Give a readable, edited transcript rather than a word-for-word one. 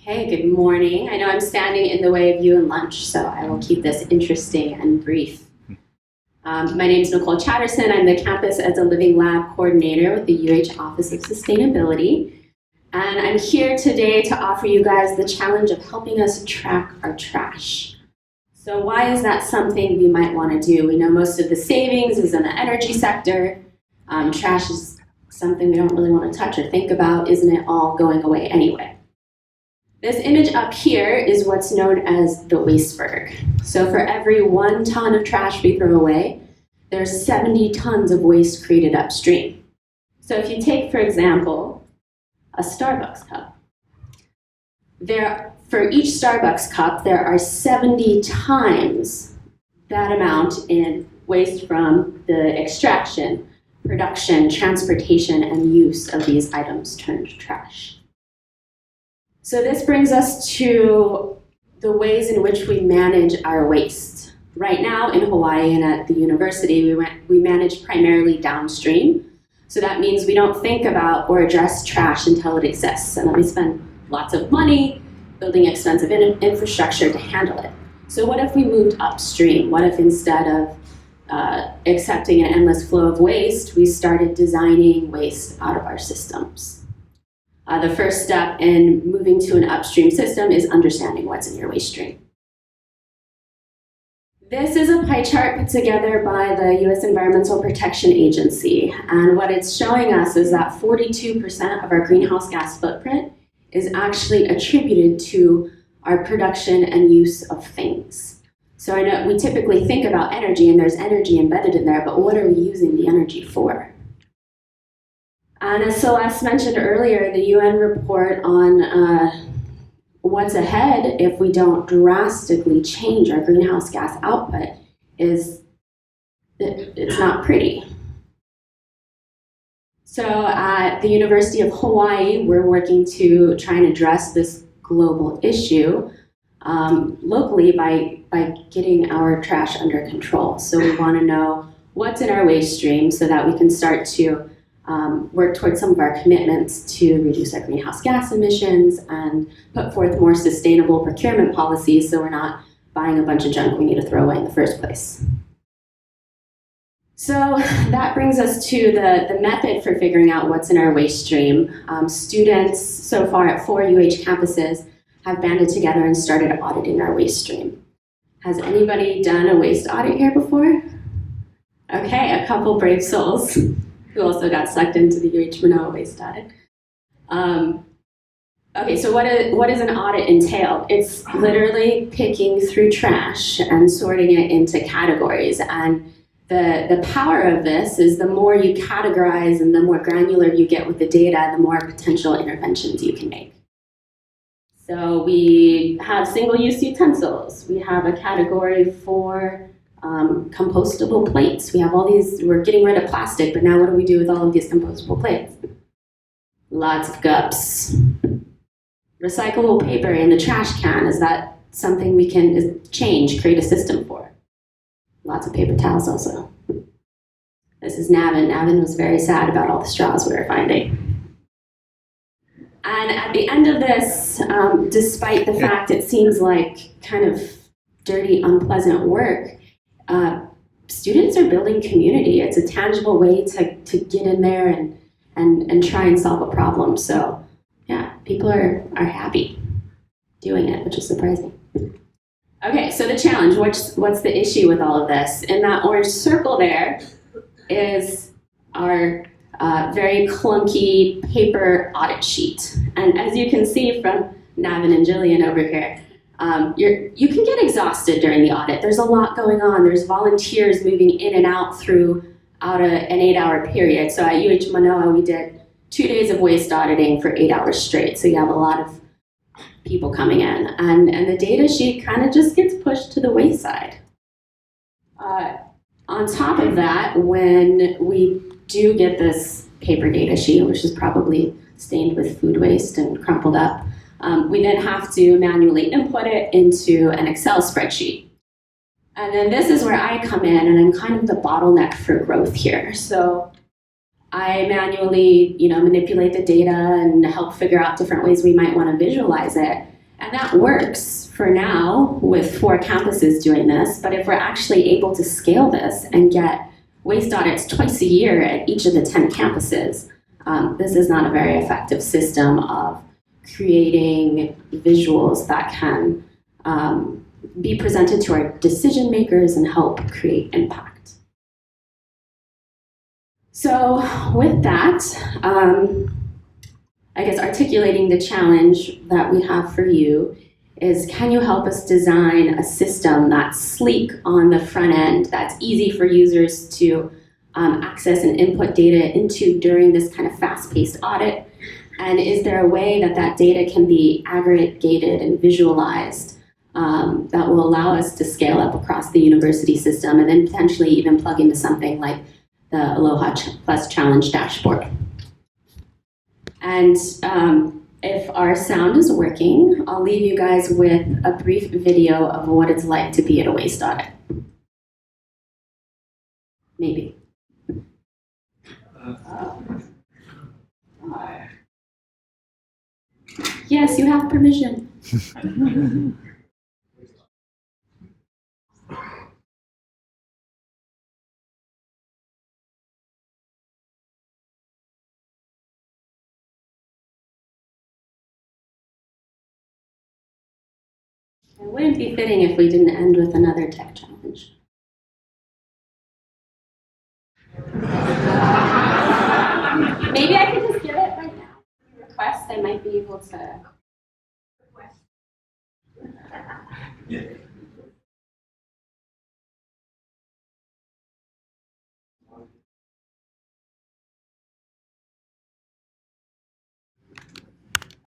Hey, good morning. I know I'm standing in the way of you and lunch, so I will keep this interesting and brief. My name is Nicole Chatterson. I'm the Campus as a Living Lab Coordinator with the UH Office of Sustainability. And I'm here today to offer you guys the challenge of helping us track our trash. So why is that something we might want to do? We know most of the savings is in the energy sector. Trash is something we don't really want to touch or think about. Isn't it all going away anyway? This image up here is what's known as the wasteberg. So for every 1 ton of trash we throw away, there's 70 tons of waste created upstream. So if you take, for example, a Starbucks cup, for each Starbucks cup, there are 70 times that amount in waste from the extraction, production, transportation, and use of these items turned trash. So this brings us to the ways in which we manage our waste. Right now in Hawaii and at the university, we manage primarily downstream. So that means we don't think about or address trash until it exists. And then we spend lots of money building expensive infrastructure to handle it. So what if we moved upstream? What if instead of accepting an endless flow of waste, we started designing waste out of our systems? The first step in moving to an upstream system is understanding what's in your waste stream. This is a pie chart put together by the U.S. Environmental Protection Agency, and what it's showing us is that 42% of our greenhouse gas footprint is actually attributed to our production and use of things. So I know we typically think about energy, and there's energy embedded in there, but what are we using the energy for? And as Celeste mentioned earlier, the UN report on what's ahead if we don't drastically change our greenhouse gas output it's not pretty. So at the University of Hawaii, we're working to try and address this global issue locally by getting our trash under control. So we want to know what's in our waste stream so that we can start to work towards some of our commitments to reduce our greenhouse gas emissions and put forth more sustainable procurement policies so we're not buying a bunch of junk we need to throw away in the first place. So that brings us to the method for figuring out what's in our waste stream. Students so far at 4 UH campuses have banded together and started auditing our waste stream. Has anybody done a waste audit here before? Okay, a couple brave souls who also got sucked into the UH Manoa waste audit. Okay, so what does an audit entail? It's literally picking through trash and sorting it into categories. And the power of this is the more you categorize and the more granular you get with the data, the more potential interventions you can make. So we have single-use utensils. We have a category for compostable plates. We have all these, we're getting rid of plastic, but now what do we do with all of these compostable plates? Lots of gups. Recyclable paper in the trash can, is that something we can change, create a system for? Lots of paper towels also. This is Navin. Navin was very sad about all the straws we were finding. And at the end of this, despite the fact it seems like kind of dirty, unpleasant work, students are building community. It's a tangible way to get in there and try and solve a problem. So yeah, people are happy doing it, which is surprising. Okay, so the challenge, what's the issue with all of this? In that orange circle there is our very clunky paper audit sheet. And as you can see from Navin and Jillian over here, you can get exhausted during the audit. There's a lot going on. There's volunteers moving in and out throughout an 8-hour period. So at UH Manoa, we did 2 days of waste auditing for 8 hours straight. So you have a lot of people coming in. And the data sheet kind of just gets pushed to the wayside. On top of that, when we do get this paper data sheet, which is probably stained with food waste and crumpled up, we then have to manually input it into an Excel spreadsheet. And then this is where I come in, and I'm kind of the bottleneck for growth here. So I manually, manipulate the data and help figure out different ways we might want to visualize it. And that works for now with 4 campuses doing this, but if we're actually able to scale this and get waste audits twice a year at each of the 10 campuses, this is not a very effective system of creating visuals that can be presented to our decision makers and help create impact. So with that, I guess articulating the challenge that we have for you is, can you help us design a system that's sleek on the front end, that's easy for users to access and input data into during this kind of fast-paced audit? And is there a way that that data can be aggregated and visualized that will allow us to scale up across the university system and then potentially even plug into something like the Aloha Plus Challenge dashboard? And if our sound is working, I'll leave you guys with a brief video of what it's like to be at a waste audit. Maybe. Yes, you have permission. It wouldn't be fitting if we didn't end with another tech challenge. Maybe I could just give it right now. Request, I might be able to request. Yeah.